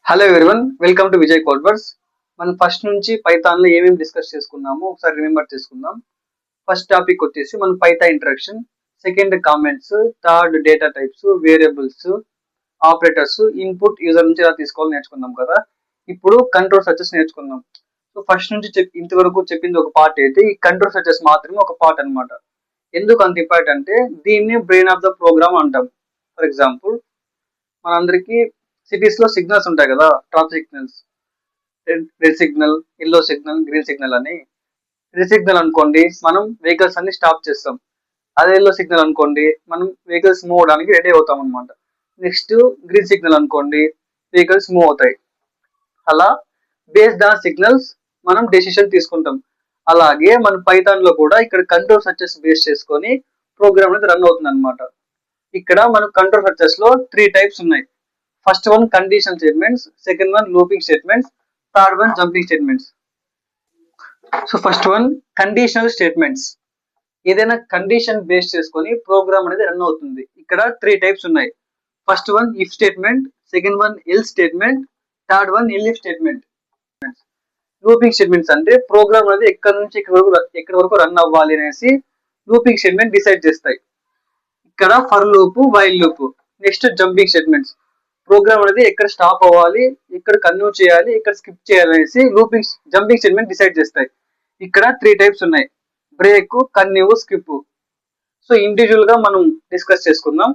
Hello everyone, welcome to Vijay codewords. మనం first నుంచి Python లో ఏమేమి డిస్కస్ చేసుకున్నామో ఒకసారి రిమెంబర్ చేసుకుందాం. ఫస్ట్ టాపిక్ వచ్చేసి మనం Python introduction, second comments, third data types, variables, operators, input user నుంచి ఎలా తీసుకోవాలో నేర్చుకుందాం కదా. ఇప్పుడు కంట్రోల్ సర్చెస్ నేర్చుకుందాం. సో ఫస్ట్ నుంచి ఇంతవరకు చెప్పింది ఒక పార్ట్ అయితే ఈ కంట్రోల్ సర్చెస్ మాత్రమే ఒక పార్ట్ అనమాట. ఎందుకు అంత ఇంపార్టెంట్ అంటే దీన్ని బ్రెయిన్ ఆఫ్ ద ప్రోగ్రామ్ అంటాం. ఫర్ ఎగ్జాంపుల్ మనందరికీ సిటీస్ లో సిగ్నల్స్ ఉంటాయి కదా, traffic signals, red signal, yellow signal, green signal అని. రెడ్ సిగ్నల్ అనుకోండి మనం వెహికల్స్ అన్ని స్టాప్ చేస్తాం. అదే ఎల్లో సిగ్నల్ అనుకోండి మనం వెహికల్స్ మూవ్ అవడానికి రెడీ అవుతాం అనమాట. నెక్స్ట్ గ్రీన్ సిగ్నల్ అనుకోండి వెహికల్స్ మూవ్ అవుతాయి. అలా బేస్డ్ ఆన్ సిగ్నల్స్ మనం డెసిషన్ తీసుకుంటాం. అలాగే మన పైథాన్ లో కూడా ఇక్కడ కంట్రోల్ సర్చెస్ బేస్ చేసుకొని ప్రోగ్రామ్ అనేది రన్ అవుతుంది అనమాట. ఇక్కడ మన కంట్రోల్ సర్చెస్ లో 3 టైప్స్ ఉన్నాయి. First one condition statements, second one looping statements, third one jumping statements. So first one conditional statements. ఏదైనా కండిషన్ బేస్ చేసుకొని ప్రోగ్రామ్ అనేది రన్ అవుతుంది. ఇక్కడ 3 టైప్స్ ఉన్నాయి. First one if statement, second one else statement, third one elif statement. Looping statements అంటే program అనేది ఎక్కడి నుంచి ఎక్కడి వరకు రన్ అవ్వాలి అనేసి లూపింగ్ స్టేట్మెంట్ డిసైడ్ చేస్తాయి. ఇక్కడ for loop, while loop. Next jumping statements, program అనేది ఎక్కడ స్టాప్ అవ్వాలి, ఎక్కడ కన్యూ చేయాలి, ఎక్కడ స్కిప్ చేయాలి అనేసి జంపింగ్ స్టేట్మెంట్ డిసైడ్ చేస్తాయి. ఇక్కడ 3 టైప్స్ ఉన్నాయి, బ్రేక్, కన్యూ, స్కిప్. సో ఇండివిజువల్ గా మనం డిస్కస్ చేసుకుందాం.